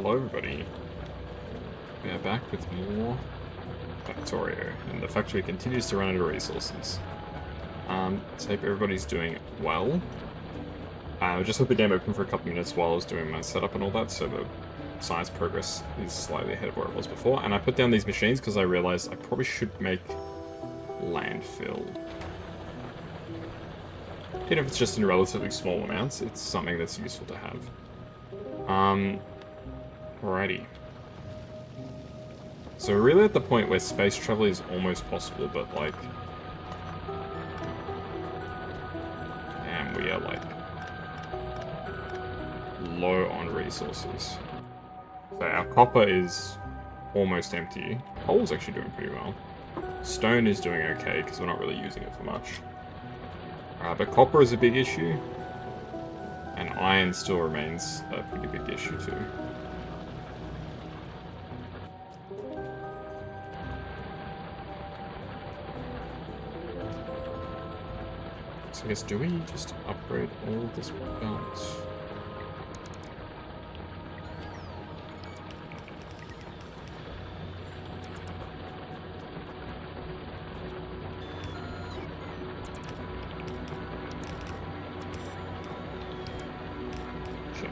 Hello everybody. We are back with more Factorio, and the factory continues to run out of resources. So hope everybody's doing well. I just left the game open for a couple minutes while I was doing my setup and all that, so the science progress is slightly ahead of where it was before. And I put down these machines because I realized I probably should make landfill. Even if it's just in relatively small amounts, it's something that's useful to have. Alrighty. So we're really at the point where space travel is almost possible, but like... Damn, we are like... low on resources. So our copper is almost empty. Coal's actually doing pretty well. Stone is doing okay, because we're not really using it for much. But copper is a big issue. And iron still remains a pretty big issue too. So I guess, do we just upgrade all of this belt?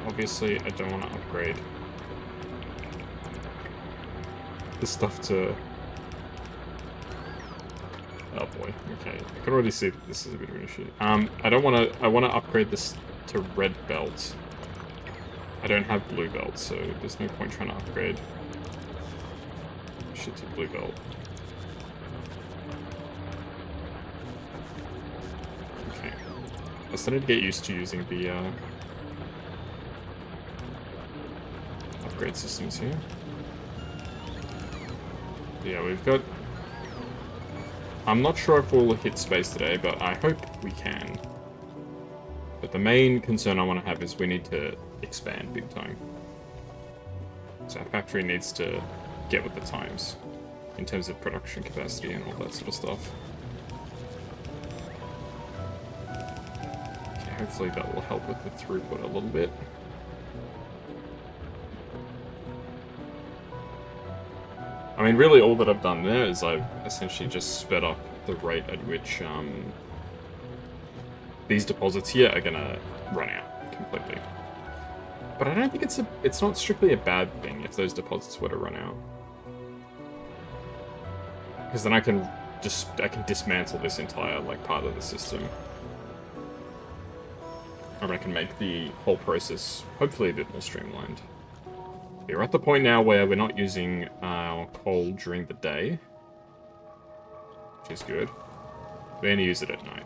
Obviously, I don't want to upgrade this stuff to... Oh boy, okay. I can already see that this is a bit of an issue. I don't want to... I want to upgrade this to red belt. I don't have blue belt, so there's no point trying to upgrade shit to blue belt. Okay. I still need to get used to using the, upgrade systems here. Yeah, we've got... I'm not sure if we'll hit space today, but I hope we can. But the main concern I want to have is we need to expand big time. So our factory needs to get with the times in terms of production capacity and all that sort of stuff. Okay, hopefully that will help with the throughput a little bit. I mean, really all that I've done there is I've essentially just sped up the rate at which these deposits here are gonna run out completely. But I don't think it's not strictly a bad thing if those deposits were to run out. Because then I can dismantle this entire like part of the system. Or I can make the whole process hopefully a bit more streamlined. We're at the point now where we're not using our coal during the day, which is good. We're going to use it at night.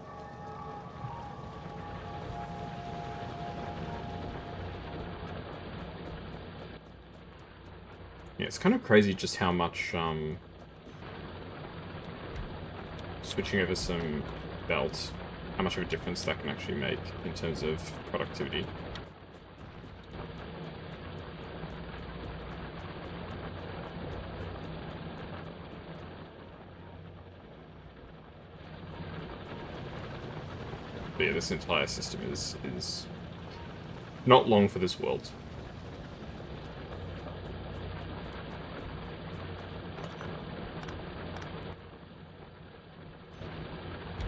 Yeah, it's kind of crazy just how much switching over some belts, how much of a difference that can actually make in terms of productivity. But yeah, this entire system is not long for this world.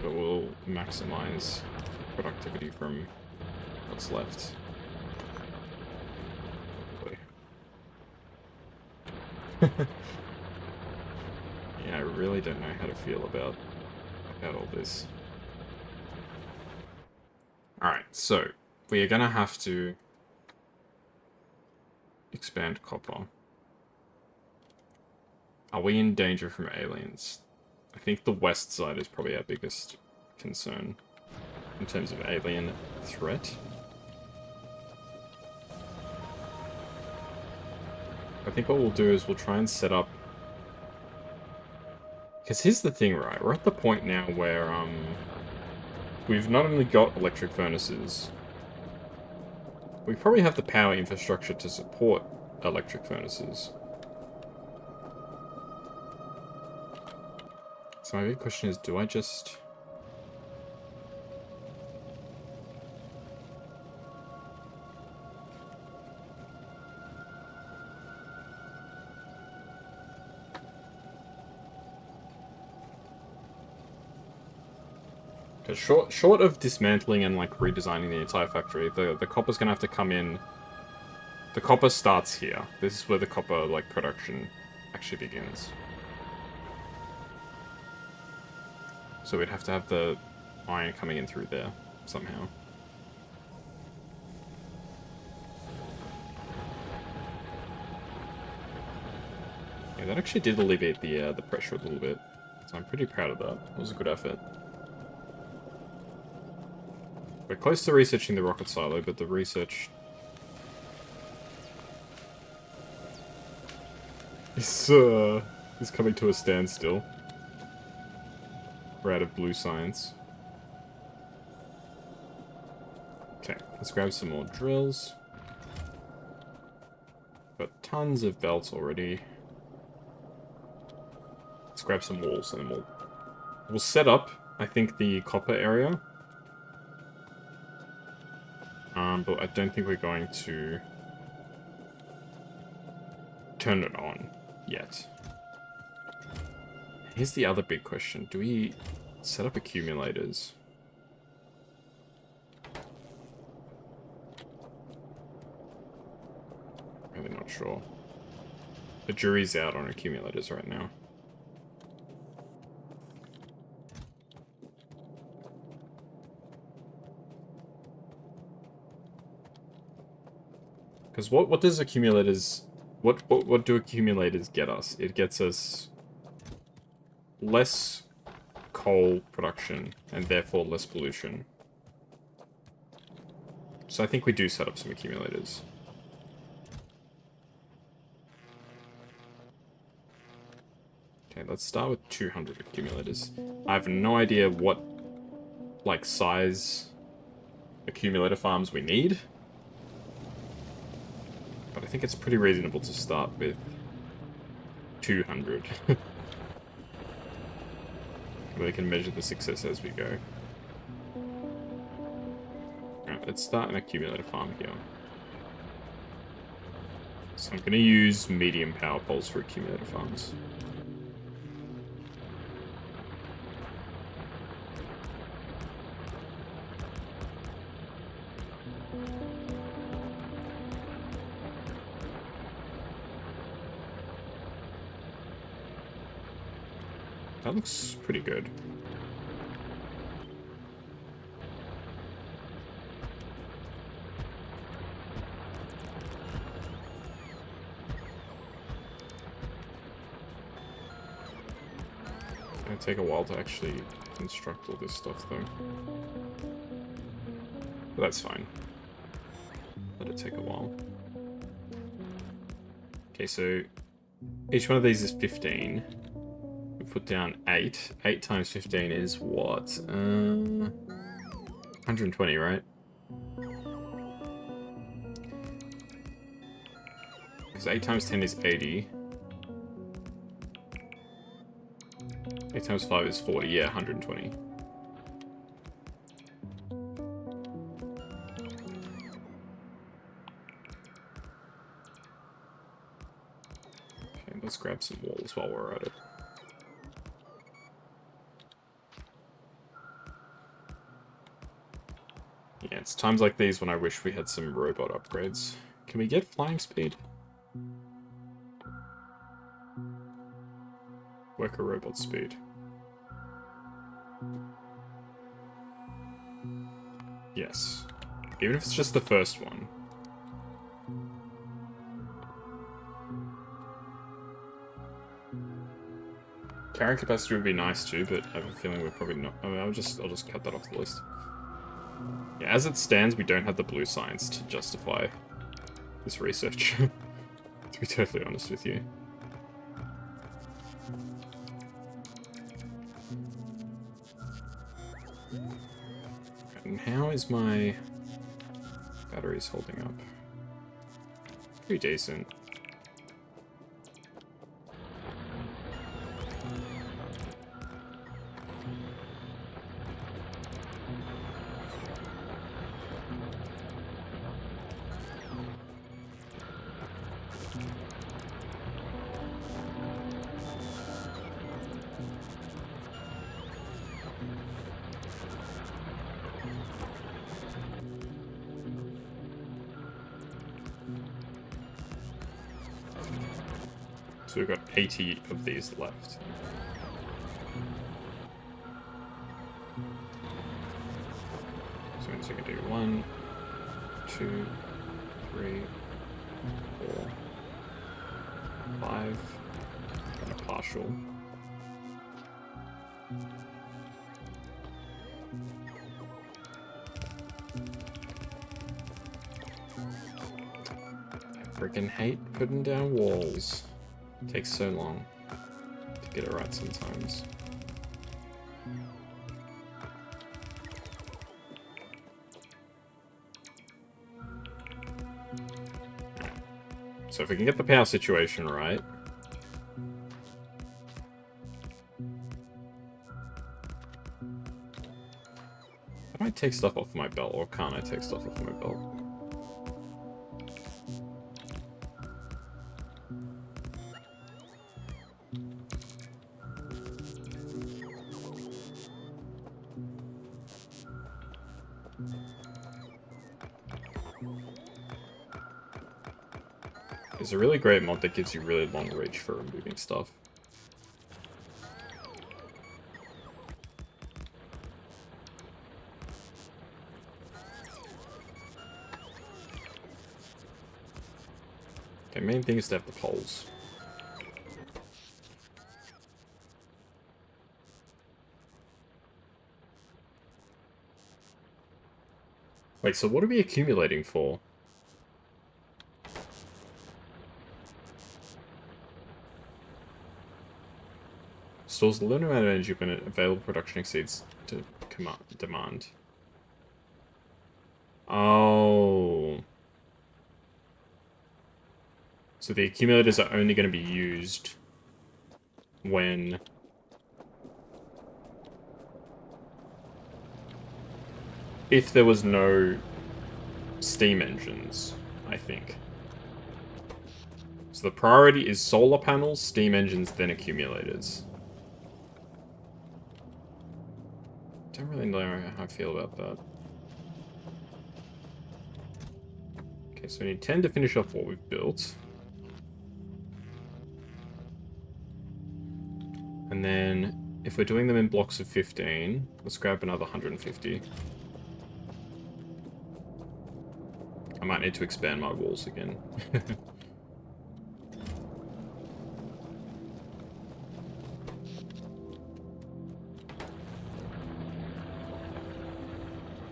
But we'll maximize productivity from what's left. Yeah, I really don't know how to feel about all this. Alright, so we are going to have to expand copper. Are we in danger from aliens? I think the west side is probably our biggest concern in terms of alien threat. I think what we'll do is we'll try and set up... Because here's the thing, right? We're at the point now where, we've not only got electric furnaces, we probably have the power infrastructure to support electric furnaces. So my big question is, do I just... Because short of dismantling and like redesigning the entire factory, the copper's gonna have to come in. The copper starts here. This is where the copper like production actually begins. So we'd have to have the iron coming in through there somehow. Yeah, that actually did alleviate the pressure a little bit. So I'm pretty proud of that. It was a good effort. We're close to researching the rocket silo, but the research is coming to a standstill. We're out of blue science. Okay, let's grab some more drills. Got tons of belts already. Let's grab some walls and then we'll set up, I think, the copper area. But I don't think we're going to turn it on yet. Here's the other big question. Do we set up accumulators? Really not sure. The jury's out on accumulators right now. Because what does accumulators... What do accumulators get us? It gets us less coal production, and therefore less pollution. So I think we do set up some accumulators. Okay, let's start with 200 accumulators. I have no idea what, like, size accumulator farms we need. But I think it's pretty reasonable to start with 200. We can measure the success as we go. Alright, let's start an accumulator farm here. So I'm going to use medium power poles for accumulator farms. That looks pretty good. It's gonna take a while to actually construct all this stuff though. But that's fine. Let it take a while. Okay, so each one of these is 15. Put down 8. 8 times 15 is what? 120, right? Because 8 times 10 is 80. 8 times 5 is 40. Yeah, 120. Okay, let's grab some walls while we're at it. Yeah, it's times like these when I wish we had some robot upgrades. Can we get flying speed? Worker robot speed. Yes. Even if it's just the first one. Carrying capacity would be nice too, but I have a feeling we're probably not... I mean, I'll just cut that off the list. Yeah, as it stands, we don't have the blue science to justify this research, to be totally honest with you. And how is my batteries holding up? Pretty decent. So we've got 80 of these left. So means we can do 1, 2, 3, 4, 5, and a partial. I freaking hate putting down walls. It takes so long to get it right sometimes. So if we can get the power situation right, can I take stuff off my belt, or can't I take stuff off my belt? It's a really great mod that gives you really long reach for removing stuff. Okay, main thing is to have the poles. Wait, so what are we accumulating for? Stores a limited amount of energy when available production exceeds demand. Oh. So the accumulators are only going to be used when... if there was no steam engines, I think. So the priority is solar panels, steam engines, then accumulators. Don't really know how I feel about that. Okay, so we need 10 to finish off what we've built. And then, if we're doing them in blocks of 15, let's grab another 150. I might need to expand my walls again.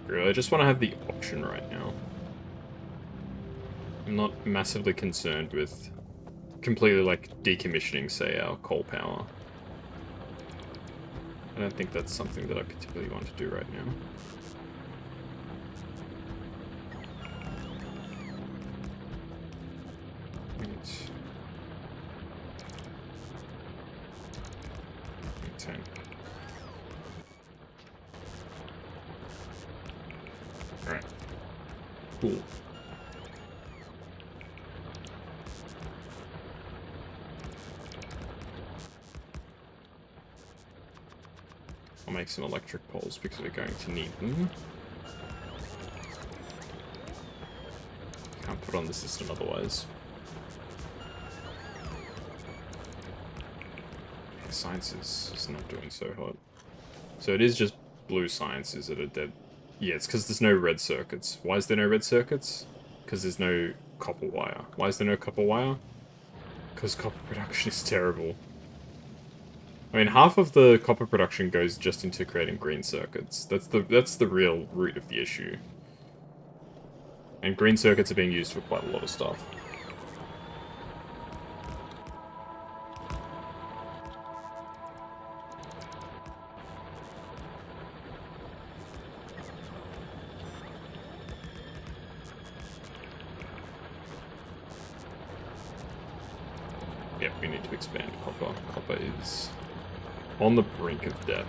Really, I just want to have the option right now. I'm not massively concerned with completely, like, decommissioning, say, our coal power. I don't think that's something that I particularly want to do right now. Right. 10. Alright. Cool. I'll make some electric poles because we're going to need them. Can't put on the system otherwise. Science is not doing so hot. So it is just blue sciences that are dead. Yeah, it's because there's no red circuits. Why is there no red circuits? Because there's no copper wire. Why is there no copper wire? Because copper production is terrible. I mean, half of the copper production goes just into creating green circuits. That's the real root of the issue. And green circuits are being used for quite a lot of stuff. Yep, we need to expand copper. Copper is on the brink of death.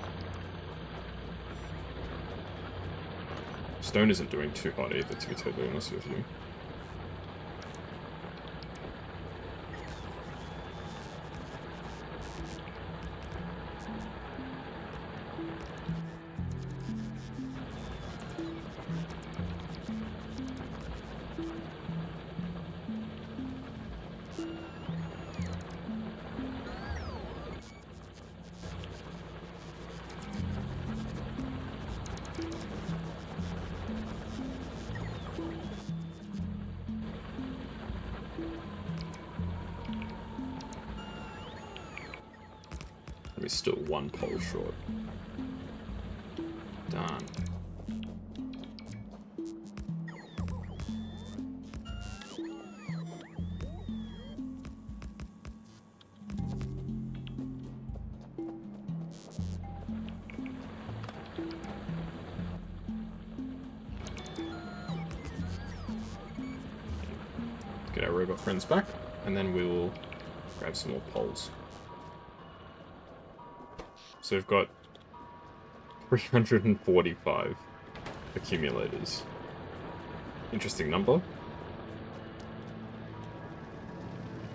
Stone isn't doing too hot either, to be totally honest with you. still one pole short. Done. Get our robot friends back, and then we'll grab some more poles. So we've got 345 accumulators. Interesting number.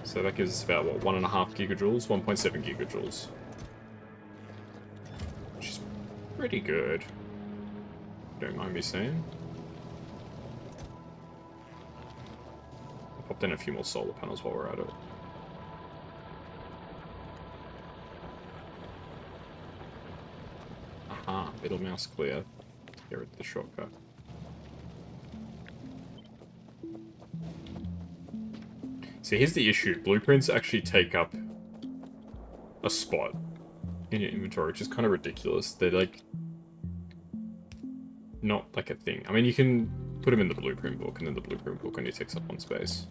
So that gives us about, what, 1.5 gigajoules? 1.7 gigajoules. Which is pretty good. Don't mind me saying. Popped in a few more solar panels while we're at it. Aha, middle mouse clear. Here at the shortcut. See, here's the issue. Blueprints actually take up a spot in your inventory, which is kind of ridiculous. They're like not like a thing. I mean, you can put them in the blueprint book, and then the blueprint book only takes up one space.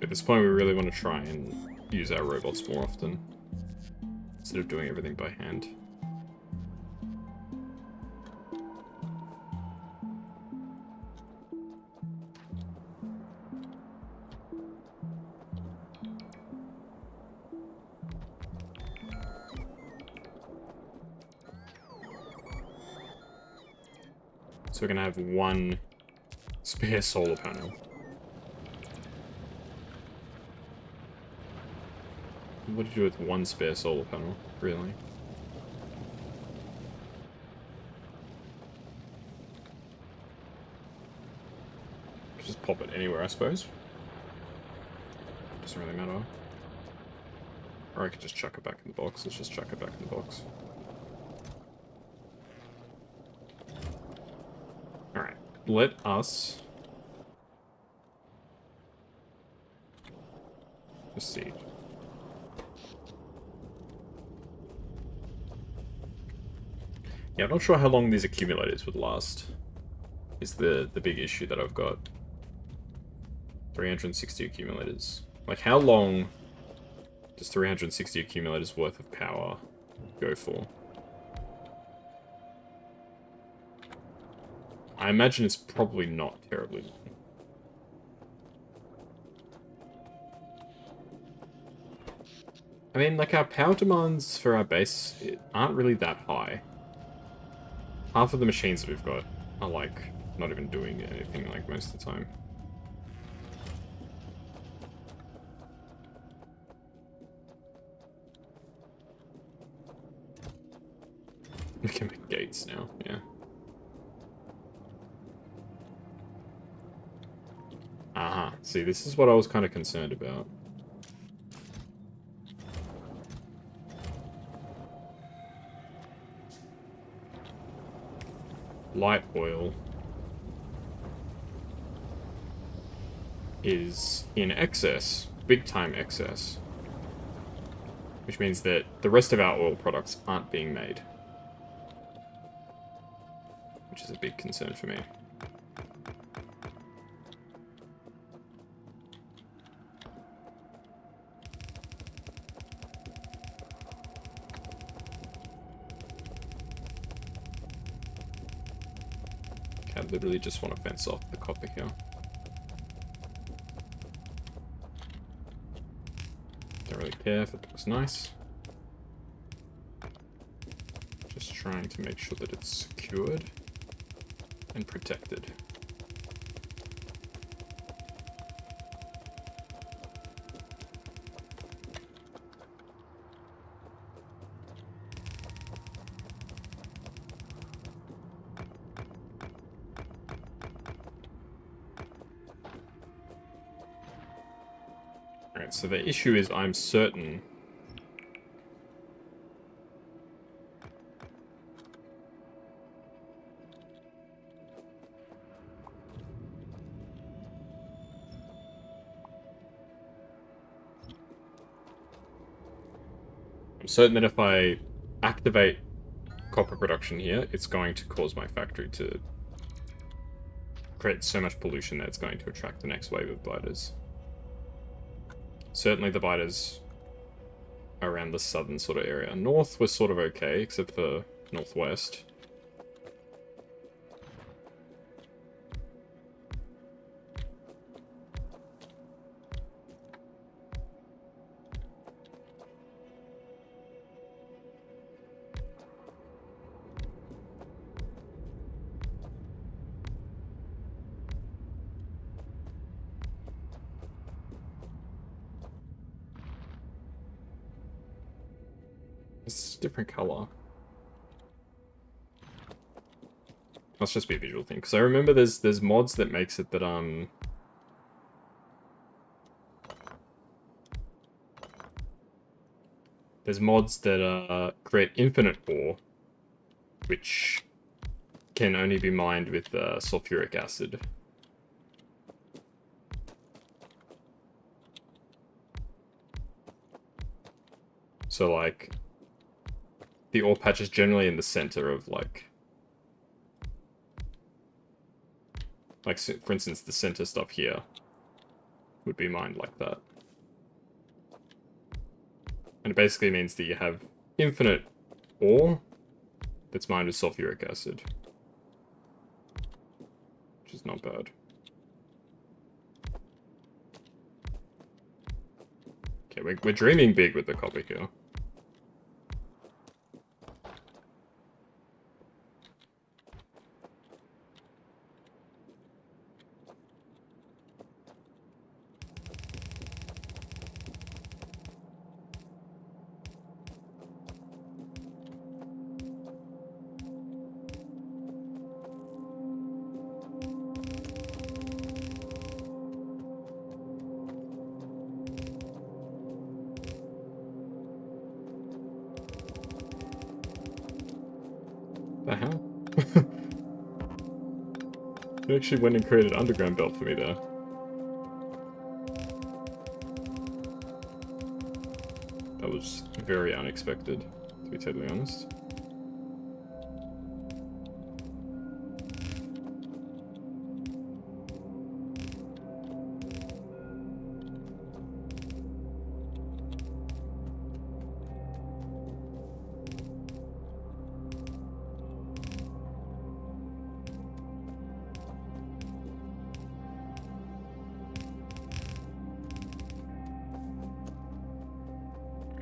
At this point, we really want to try and use our robots more often, instead of doing everything by hand. So we're going to have one spare solar panel. What do you do with one spare solar panel, really? Just pop it anywhere, I suppose. Doesn't really matter. Or I could just chuck it back in the box. Let's just chuck it back in the box. Alright, let us proceed. Yeah, I'm not sure how long these accumulators would last. Is the big issue that I've got. 360 accumulators. Like, how long does 360 accumulators worth of power go for? I imagine it's probably not terribly long. I mean, like, our power demands for our base aren't really that high. Half of the machines that we've got are, like, not even doing anything, like, most of the time. We can make gates now, yeah. Aha, see, this is what I was kind of concerned about. Light oil is in excess, big time excess, which means that the rest of our oil products aren't being made, which is a big concern for me. I literally just want to fence off the copper here. Don't really care if it looks nice. Just trying to make sure that it's secured and protected. Alright, so the issue is I'm certain... I'm certain that if I activate copper production here, it's going to cause my factory to create so much pollution that it's going to attract the next wave of biters. Certainly the biters around the southern sort of area. North was sort of okay, except for northwest. It's a different color. Must just be a visual thing, because I remember there's mods that makes it that there's mods that create infinite ore, which can only be mined with sulfuric acid. So like the ore patch is generally in the center of like for instance, the center stuff here would be mined like that. And it basically means that you have infinite ore that's mined with sulfuric acid. Which is not bad. Okay, we're dreaming big with the copper here. The hell? You actually went and created an underground belt for me there. That was very unexpected, to be totally honest.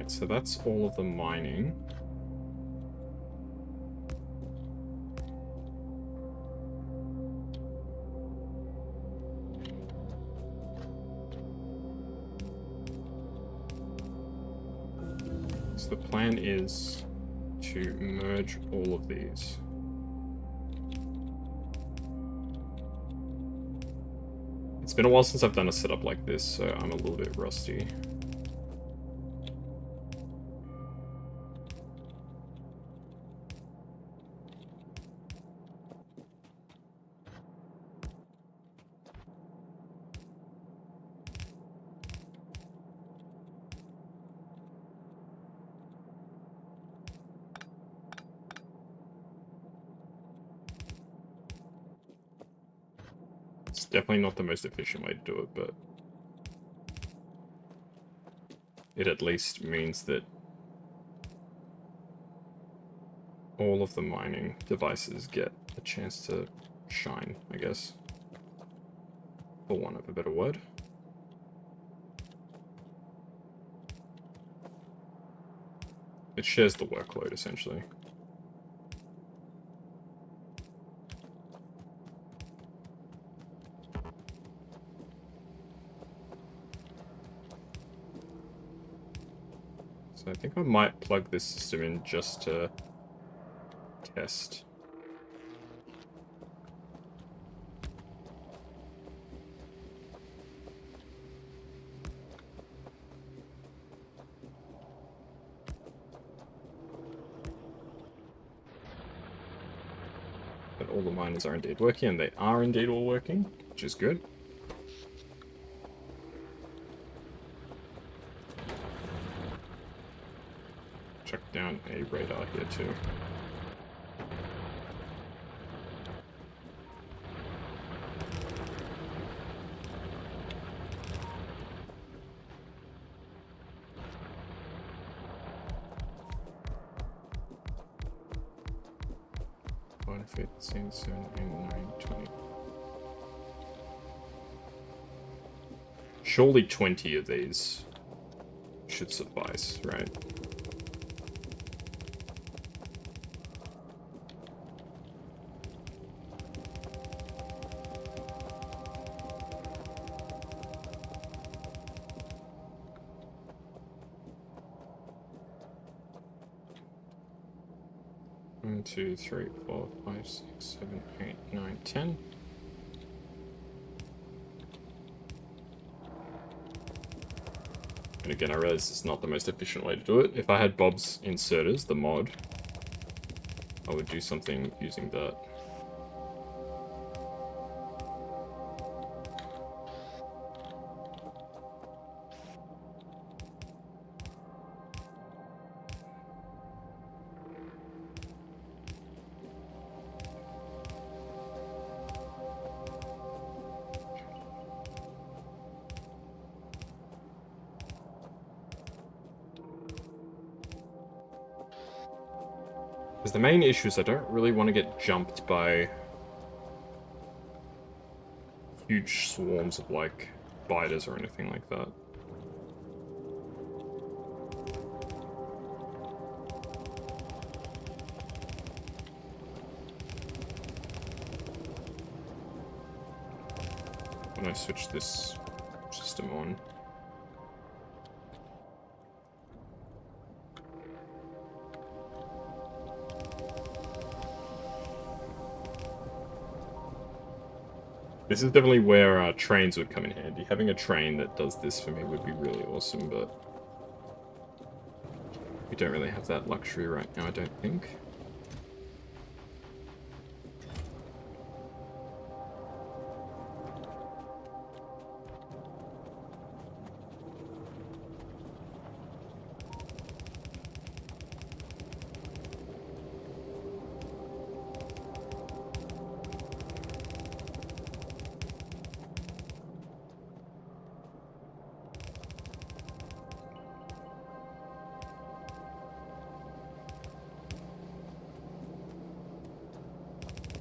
So that's all of the mining. So the plan is to merge all of these. It's been a while since I've done a setup like this, so I'm a little bit rusty. It's definitely not the most efficient way to do it, but it at least means that all of the mining devices get a chance to shine, I guess. For want of a better word. It shares the workload, essentially. So I think I might plug this system in just to test. all the miners are indeed working, and they are indeed all working, which is good. Check down a radar here too. 15, 7, 8, 9, 20. Surely 20 of these should suffice, right? One, 2, 3, 4, 5, 6, 7, 8, 9, 10. And again, I realize it's not the most efficient way to do it. If I had Bob's inserters, the mod, I would do something using that. Because the main issue is I don't really want to get jumped by huge swarms of, like, spiders or anything like that. When I switch this system on. This is definitely where trains would come in handy. Having a train that does this for me would be really awesome, but we don't really have that luxury right now, I don't think.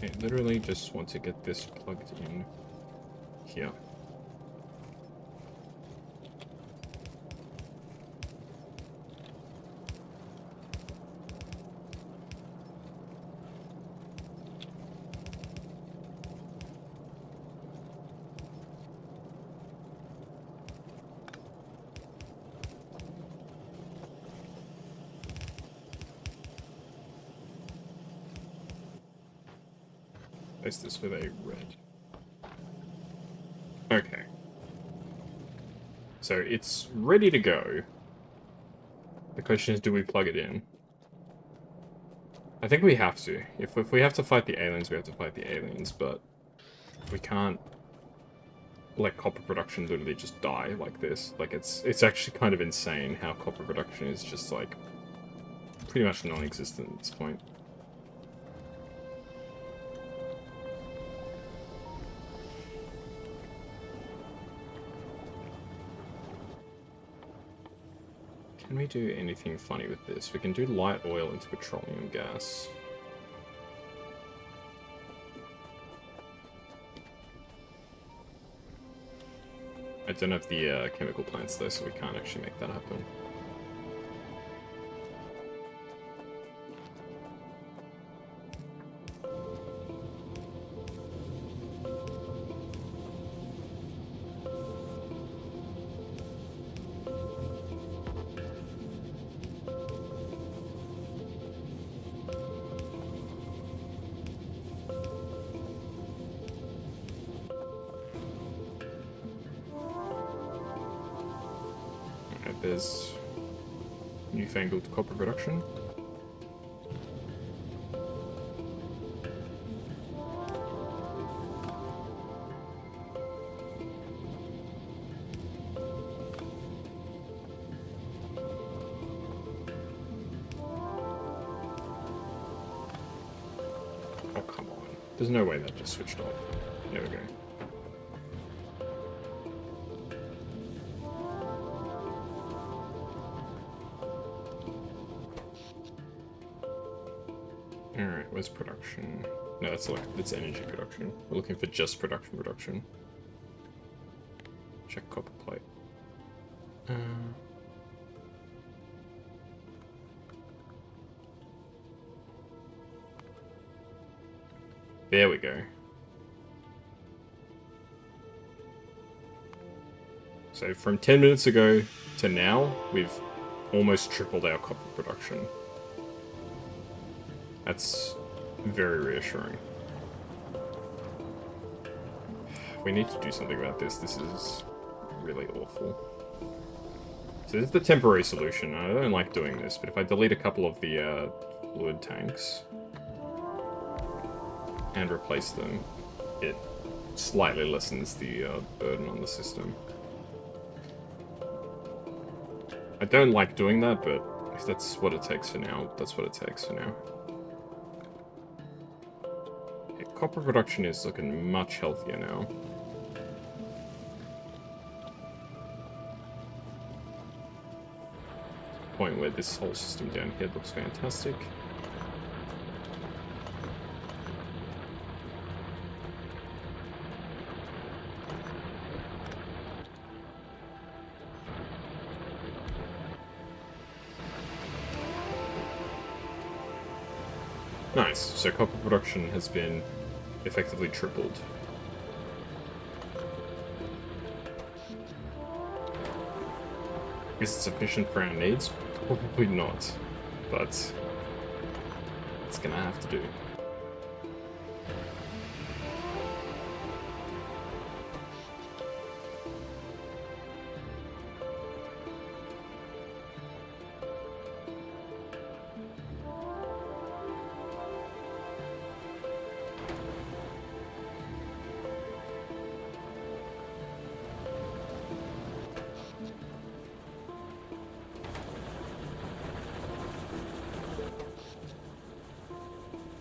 I literally just want to get this plugged in here. Place this with a red. Okay. So it's ready to go. The question is, do we plug it in? I think we have to. If we have to fight the aliens, we have to fight the aliens, but we can't let copper production literally just die like this. Like, it's actually kind of insane how copper production is just, like, pretty much non-existent at this point. Can we do anything funny with this? We can do light oil into petroleum gas. I don't have the chemical plants though, so we can't actually make that happen. There's newfangled copper production. There's no way that just switched off. There we go. Alright, where's production? No, that's energy production. We're looking for just production. Check copper plate. There we go. So from 10 minutes ago to now, we've almost tripled our copper production. That's very reassuring. We need to do something about this. This is really awful. So this is the temporary solution. I don't like doing this, but if I delete a couple of the fluid tanks and replace them, it slightly lessens the burden on the system. I don't like doing that, but if that's what it takes for now, that's what it takes for now. Yeah, copper production is looking much healthier now. Point where this whole system down here looks fantastic. Nice, so copper production has been effectively tripled. Is it sufficient for our needs? Probably not, but it's gonna have to do.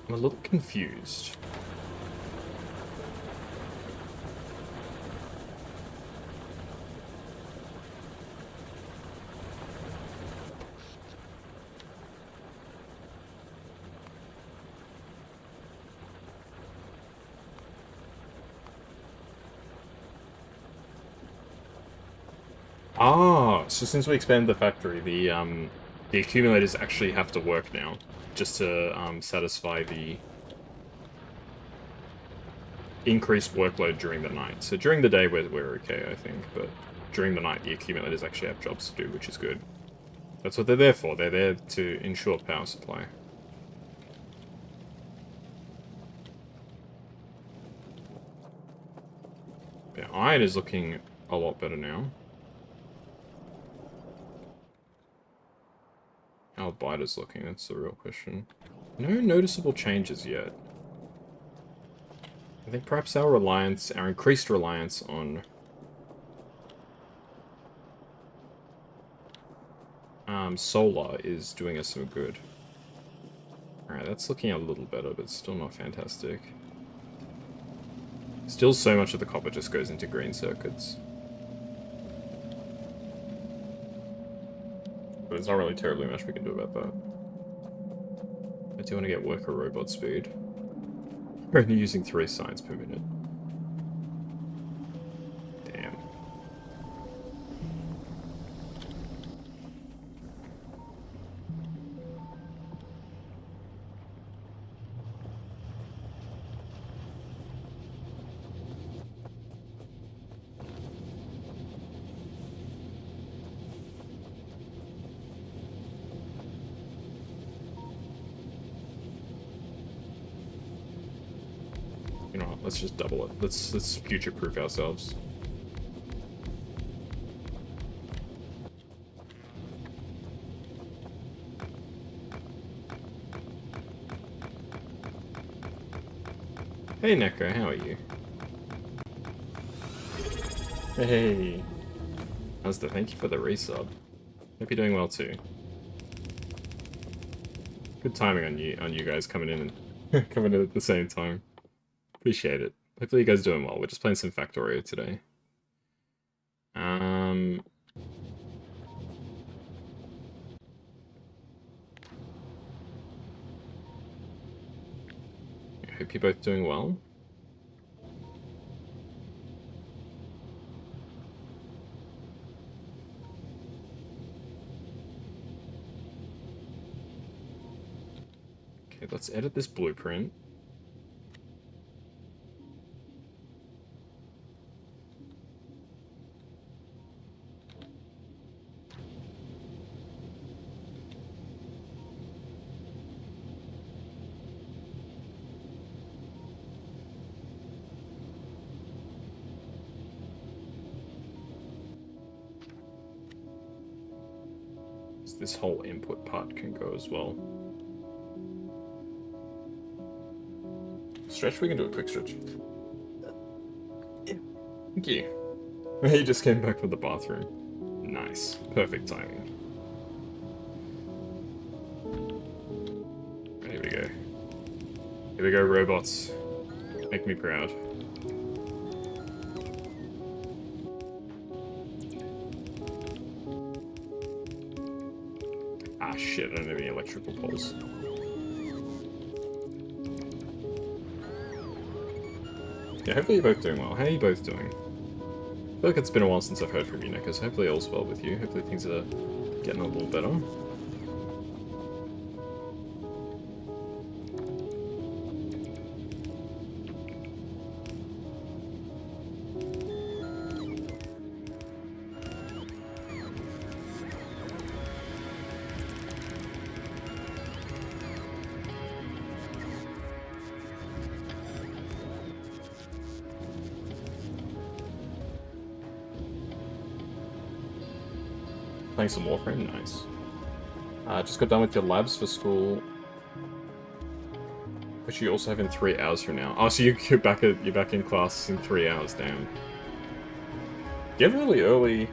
I'm a little confused. Ah, so since we expanded the factory, the accumulators actually have to work now, just to satisfy the increased workload during the night. So during the day we're okay, I think, but during the night the accumulators actually have jobs to do, which is good. That's what they're there for. They're there to ensure power supply. Yeah, iron is looking a lot better now. How Biter's looking, that's the real question. No noticeable changes yet. I think perhaps our increased reliance on solar is doing us some good. Alright, that's looking a little better, but still not fantastic. Still so much of the copper just goes into green circuits. But there's not really terribly much we can do about that. I do want to get worker robot speed. We're only using 3 signs per minute. Damn. You know what, let's just double it. Let's future-proof ourselves. Hey Neko, how are you? Hey! Asda, thank you for the resub. Hope you're doing well too. Good timing on you guys coming in and coming in at the same time. Appreciate it. Hopefully you guys are doing well. We're just playing some Factorio today. I hope you're both doing well. Okay, let's edit this blueprint. This whole input part can go as well. Stretch, we can do a quick stretch. Thank you. He just came back from the bathroom. Nice. Perfect timing. Here we go. Here we go, robots. Make me proud. Ah, shit, I don't have any electrical poles. Yeah, hopefully you're both doing well. How are you both doing? I feel like it's been a while since I've heard from you, Neko, so hopefully all's well with you. Hopefully things are getting a little better. Playing some Warframe? Nice. Just got done with your labs for school, which you also have in 3 hours from now. Oh, so you're back in class in 3 hours, damn. You have really early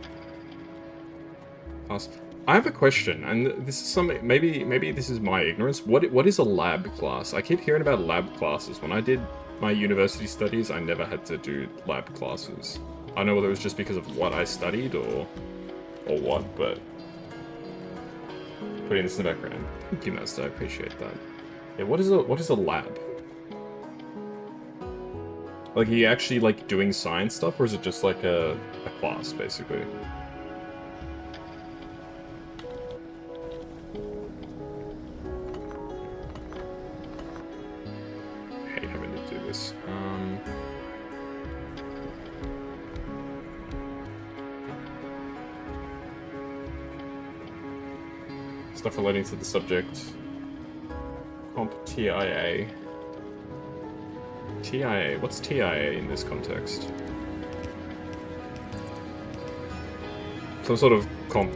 class. I have a question, and this is something, maybe this is my ignorance. What is a lab class? I keep hearing about lab classes. When I did my university studies, I never had to do lab classes. I don't know whether it was just because of what I studied or what, but putting this in the background. Thank you, Master. I appreciate that. Yeah, what is a lab? Like, are you actually like doing science stuff, or is it just like a class, basically? I hate having to do this. Stuff relating to the subject. Comp TIA. TIA. What's TIA in this context? Some sort of computing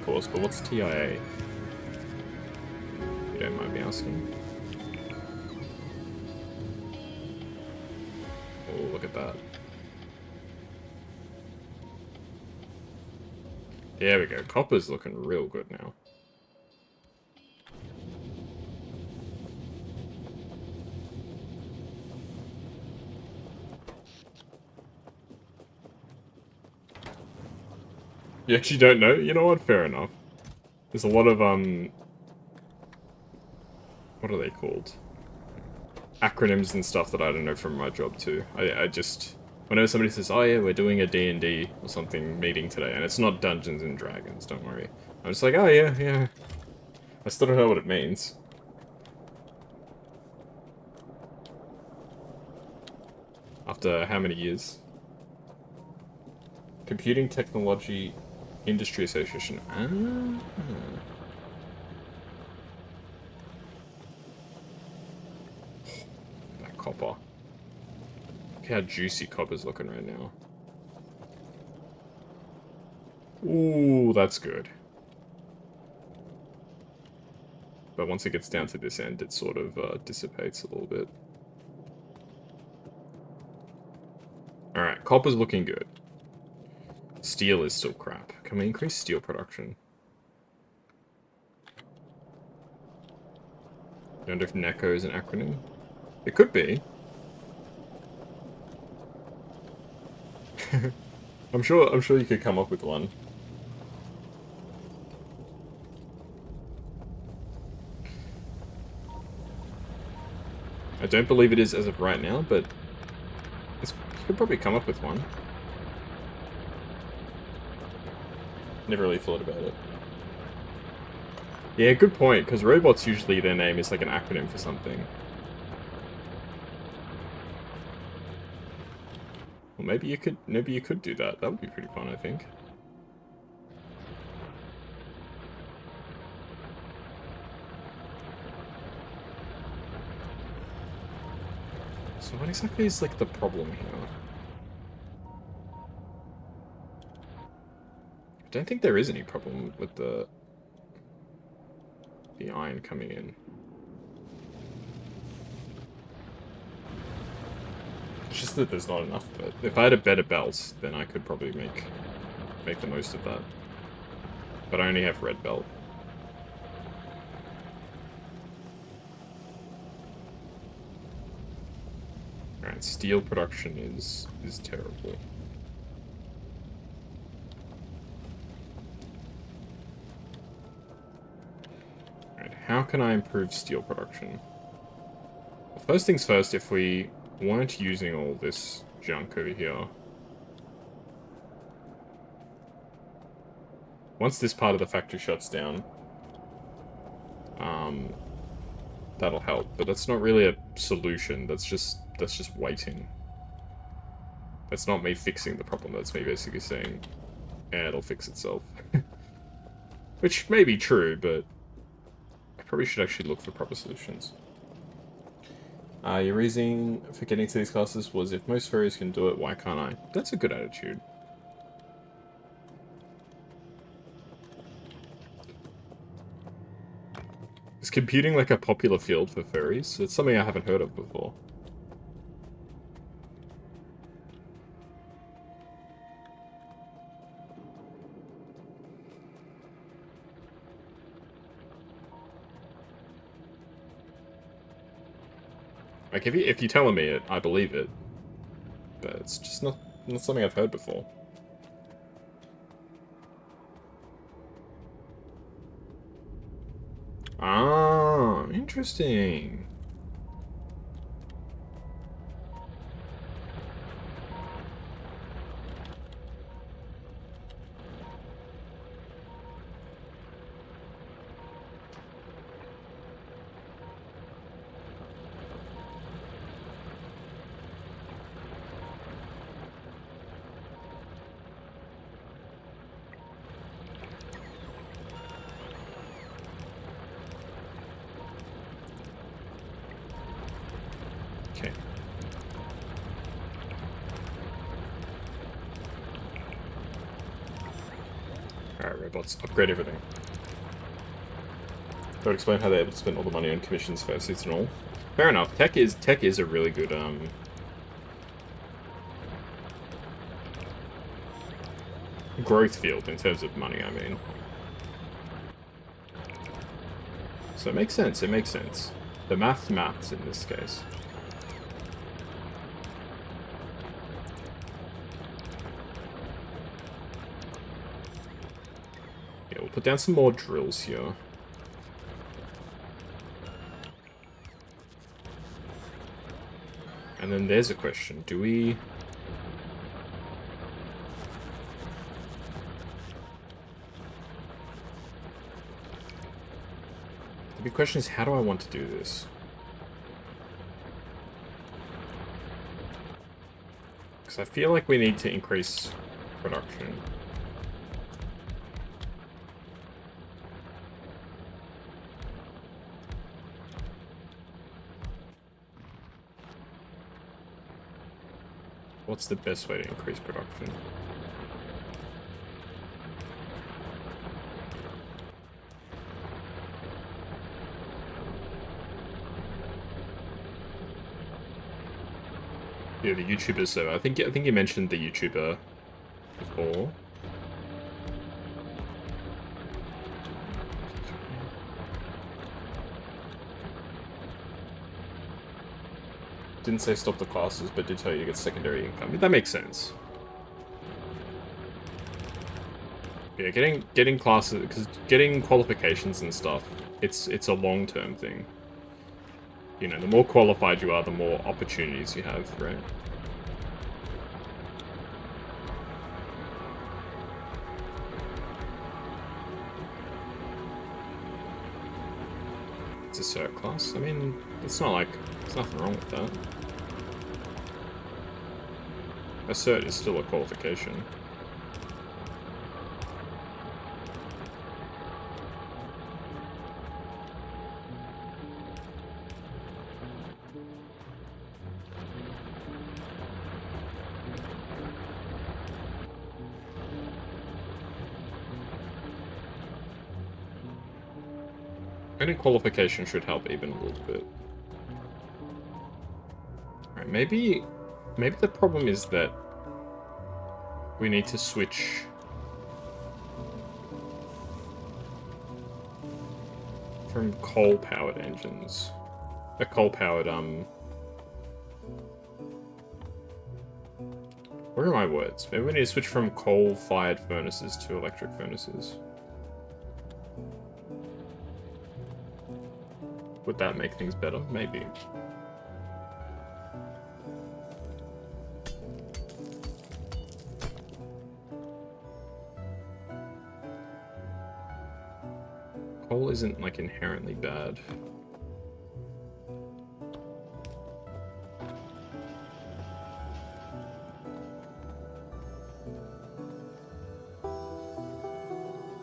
course, but what's TIA? You don't mind me asking. Oh, look at that. There we go. Copper's looking real good now. You actually don't know? You know what? Fair enough. There's a lot of, what are they called? Acronyms and stuff that I don't know from my job too. I just... Whenever somebody says, oh yeah, we're doing a D&D or something meeting today, and it's not Dungeons and Dragons, don't worry. I'm just like, oh yeah. I still don't know what it means. After how many years? Computing Technology Industry Association. That copper. Look how juicy copper's looking right now. Ooh, that's good. But once it gets down to this end, it sort of dissipates a little bit. Alright, copper's looking good. Steel is still crap. Can we increase steel production? I wonder if NECO is an acronym. It could be. I'm sure you could come up with one. I don't believe it is as of right now, but you could probably come up with one. Never really thought about it. Yeah, good point, because robots usually their name is like an acronym for something. Well, maybe you could do that. That would be pretty fun, I think. So what exactly is like the problem here? I don't think there is any problem with the iron coming in. It's just that there's not enough of it. If I had a better belt, then I could probably make the most of that. But I only have red belt. Alright, steel production is terrible. Alright, how can I improve steel production? Well, first things first, if we weren't using all this junk over here. Once this part of the factory shuts down, that'll help. But that's not really a solution. That's just waiting. That's not me fixing the problem. That's me basically saying, yeah, it'll fix itself. Which may be true, but I probably should actually look for proper solutions. Your reason for getting to these classes was if most furries can do it, why can't I? That's a good attitude. Is computing like a popular field for furries? It's something I haven't heard of before. Like, if you're telling me it, I believe it. But it's just not something I've heard before. Ah, interesting. Alright, robots, upgrade everything. Don't explain how they're able to spend all the money on commissions, fursuits, and all. Fair enough. Tech is a really good growth field in terms of money, I mean. So it makes sense, it makes sense. The maths in this case. Yeah, we'll put down some more drills here. And then there's a question. Do we... The big question is, how do I want to do this? Because I feel like we need to increase production. What's the best way to increase production? Yeah, the YouTuber server. I think you mentioned the YouTuber before. Didn't say stop the classes, but did tell you to get secondary income. That makes sense. Yeah, getting classes, because getting qualifications and stuff, it's a long-term thing. You know, the more qualified you are, the more opportunities you have, right? It's a cert class. I mean, it's not like, there's nothing wrong with that. A cert is still a qualification. Any qualification should help even a little bit. Alright, maybe the problem is that we need to switch from coal-powered engines. Coal-powered, where are my words? Maybe we need to switch from coal-fired furnaces to electric furnaces. Would that make things better? Maybe. Coal isn't, like, inherently bad.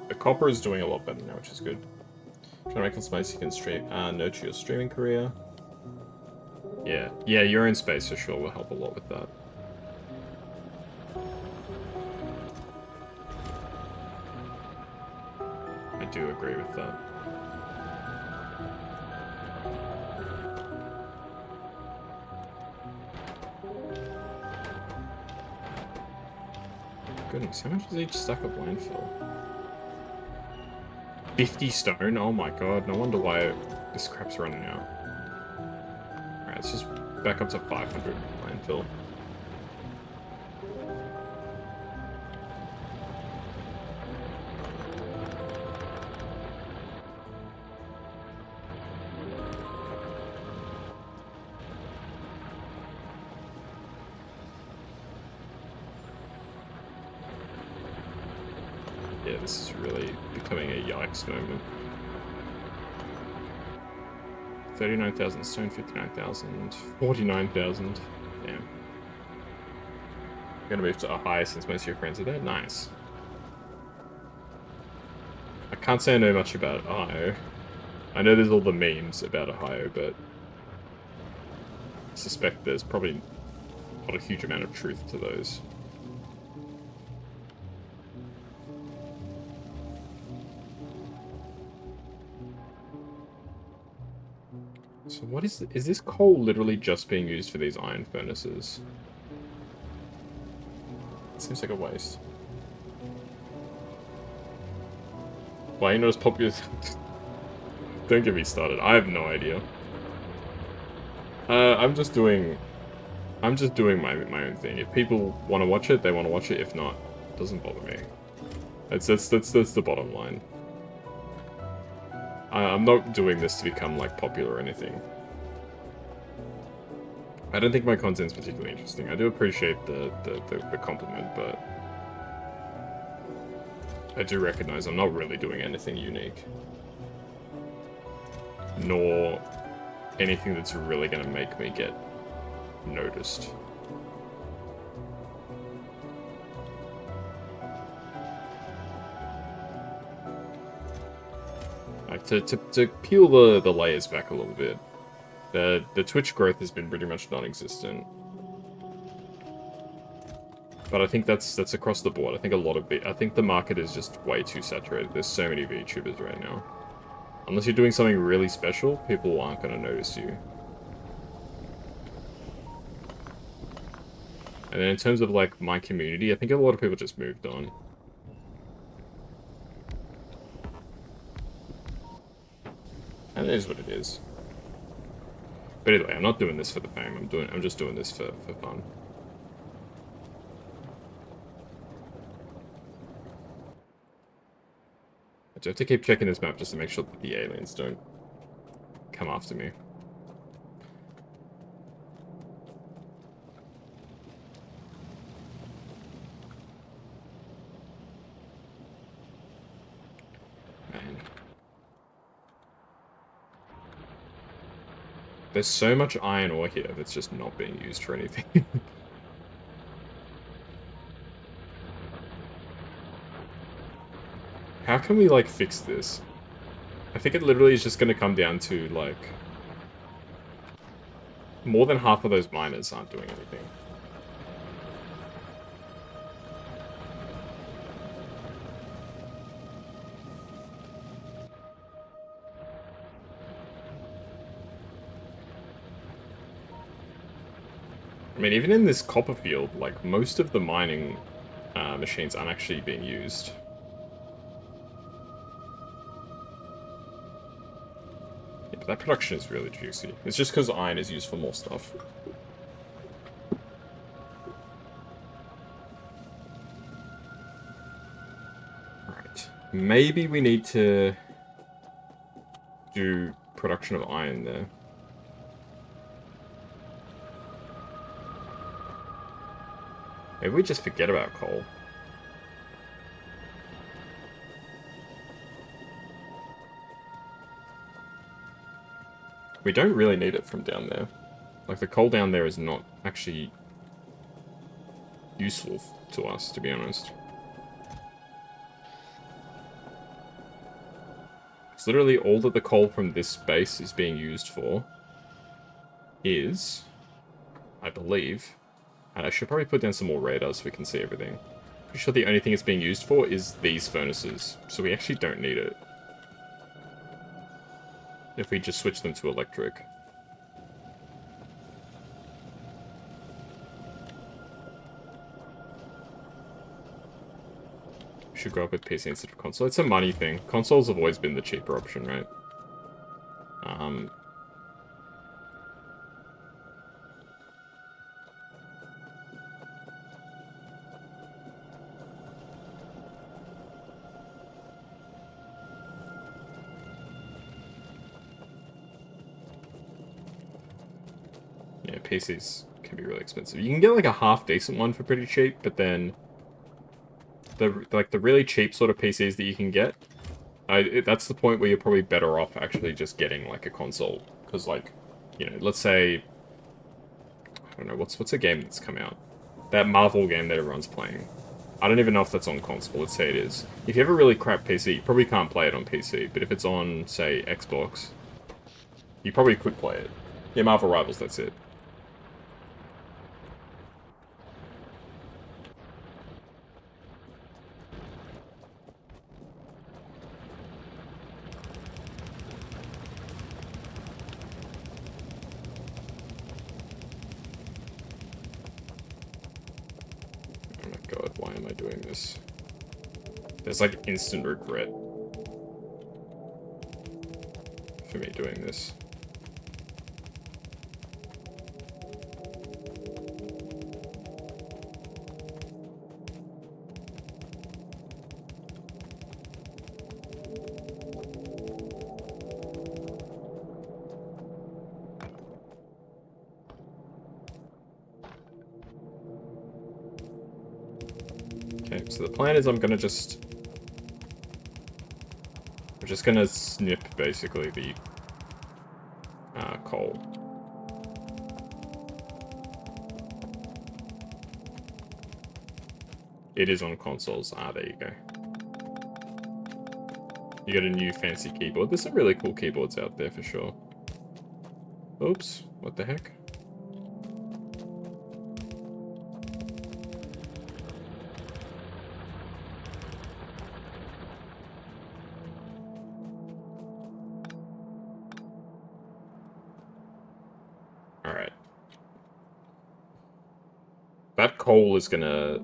The copper is doing a lot better now, which is good. Trying to make it space you can stream, nurture your streaming career. Yeah, your own space for sure will help a lot with that. I do agree with that. Goodness, how much is each stack of landfill? 50 stone? Oh my god, no wonder why this crap's running out. Alright, let's just back up to 500 landfill. Yeah, this is really becoming a yikes moment. 39,000 stone, 59,000, 49,000. Damn. Gonna move to a high since most of your friends are there. Nice. I can't say I know much about Ohio. I know there's all the memes about Ohio, but I suspect there's probably not a huge amount of truth to those. So what is this coal literally just being used for these iron furnaces? It seems like a waste. Why are you not as popular? Don't get me started. I have no idea. I'm just doing my own thing. If people want to watch it, they want to watch it. If not, it doesn't bother me. That's the bottom line. I'm not doing this to become, like, popular or anything. I don't think my content's particularly interesting. I do appreciate the compliment, but I do recognize I'm not really doing anything unique. Nor anything that's really going to make me get noticed. Like, to peel the layers back a little bit, the Twitch growth has been pretty much non-existent. But I think that's across the board. I think the market is just way too saturated. There's so many VTubers right now. Unless you're doing something really special, people aren't going to notice you. And then in terms of, like, my community, I think a lot of people just moved on. And it is what it is. But anyway, I'm not doing this for the fame. I'm just doing this for fun. I have to keep checking this map just to make sure that the aliens don't come after me. Man. There's so much iron ore here that's just not being used for anything. How can we, like, fix this? I think it literally is just going to come down to, like... more than half of those miners aren't doing anything. I mean, even in this copper field, like, most of the mining machines aren't actually being used. Yeah, but that production is really juicy. It's just because iron is used for more stuff. Alright. Maybe we need to do production of iron there. Maybe we just forget about coal. We don't really need it from down there. Like, the coal down there is not actually useful to us, to be honest. It's literally all that the coal from this base is being used for is, I believe, and I should probably put down some more radars so we can see everything. Pretty sure the only thing it's being used for is these furnaces, so we actually don't need it. If we just switch them to electric. Should go up with PC instead of console. It's a money thing. Consoles have always been the cheaper option, right? Yeah, PCs can be really expensive. You can get like a half decent one for pretty cheap, but then the really cheap sort of PCs that you can get, that's the point where you're probably better off actually just getting like a console, because like, you know, let's say, I don't know, what's a game that's come out? That Marvel game that everyone's playing. I don't even know if that's on console. Let's say it is. If you have a really crap PC, you probably can't play it on PC, but if it's on, say, Xbox, you probably could play it. Yeah, Marvel Rivals, that's it. Oh my god, why am I doing this? There's like instant regret for me doing this. Okay, so the plan is we're just gonna snip basically the coal. It is on consoles. Ah, there you go. You got a new fancy keyboard. There's some really cool keyboards out there for sure. Oops, what the heck? Alright. That coal is gonna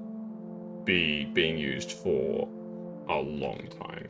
be being used for a long time.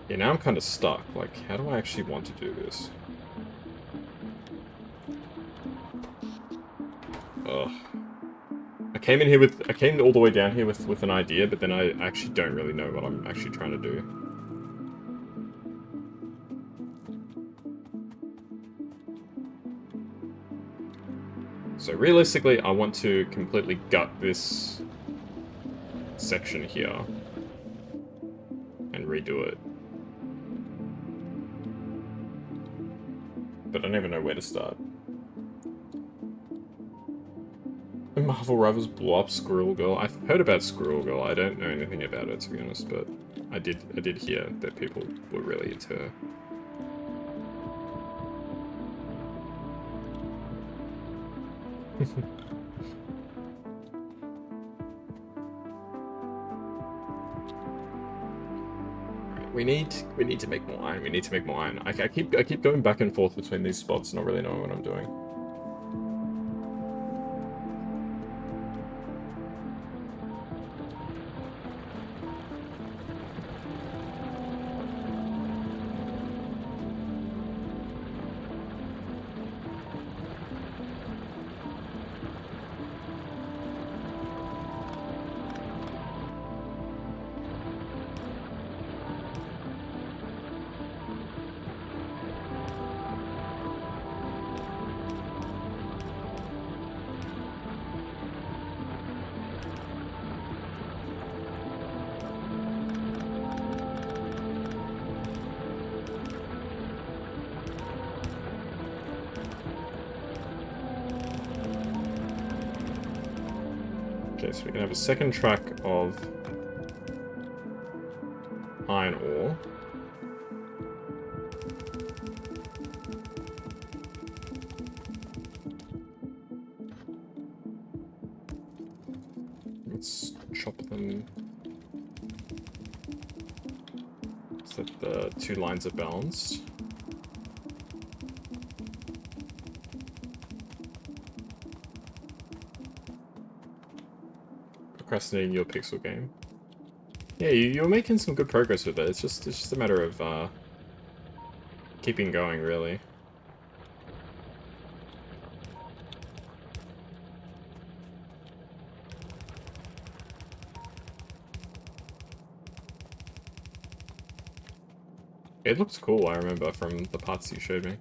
Yeah, now I'm kind of stuck. Like, how do I actually want to do this? Ugh. I came all the way down here with an idea, but then I actually don't really know what I'm actually trying to do. So realistically, I want to completely gut this section here and redo it. But I don't even know where to start. Marvel Rivals blew up Squirrel Girl. I've heard about Squirrel Girl. I don't know anything about it, to be honest, but I did hear that people were really into her. We need to make more iron. We need to make more iron. I keep going back and forth between these spots, not really knowing what I'm doing. Okay, so we can have a second track of iron ore. Let's chop them so that the two lines are balanced. Procrastinating your pixel game. Yeah, you're making some good progress with it. It's just a matter of keeping going, really. It looks cool, I remember, from the parts you showed me.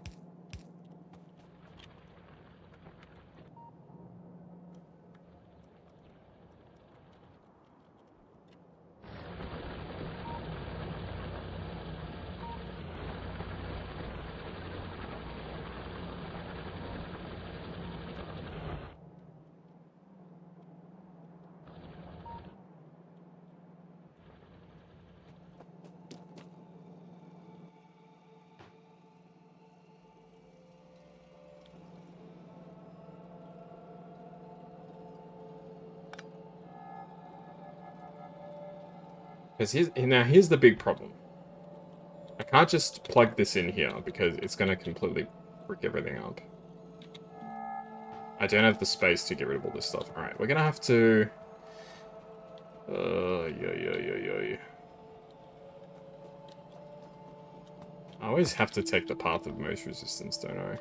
Because here's the big problem. I can't just plug this in here because it's going to completely brick everything up. I don't have the space to get rid of all this stuff. Alright, we're going to have to... yeah. I always have to take the path of most resistance, don't I?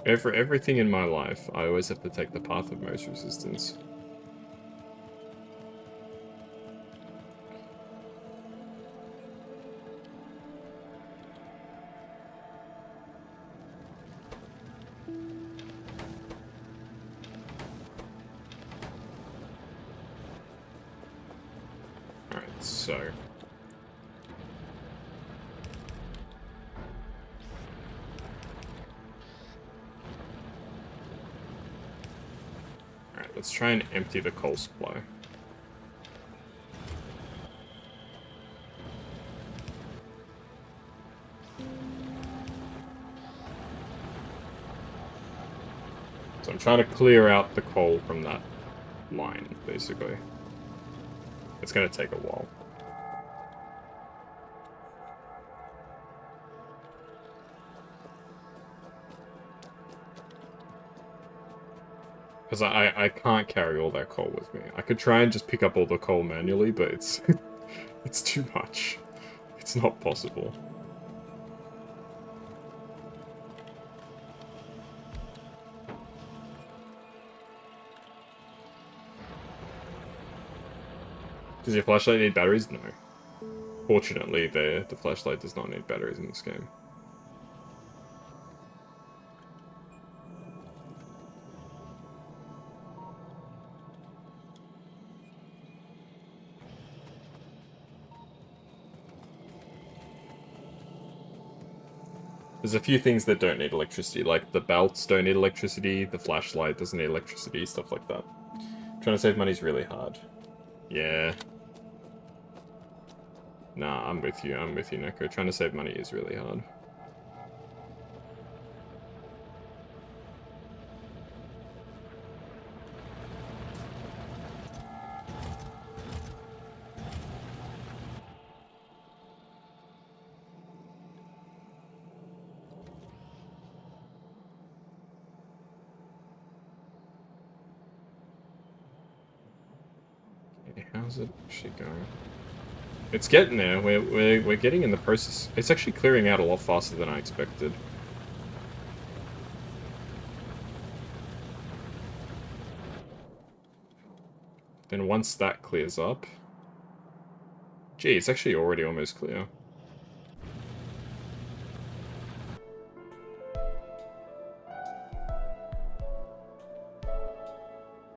Everything in my life, I always have to take the path of most resistance. Alright, so... Alright, let's try and empty the coal supply. So I'm trying to clear out the coal from that line, basically. It's going to take a while. Because I can't carry all that coal with me. I could try and just pick up all the coal manually, but it's it's too much. It's not possible. Does your flashlight need batteries? No. Fortunately, the flashlight does not need batteries in this game. There's a few things that don't need electricity, like the belts don't need electricity, the flashlight doesn't need electricity, stuff like that. Trying to save money is really hard. Yeah. Nah, I'm with you, Neko. Trying to save money is really hard. Okay, how's it actually going? It's getting there. We're getting in the process. It's actually clearing out a lot faster than I expected. Then once that clears up... Gee, it's actually already almost clear.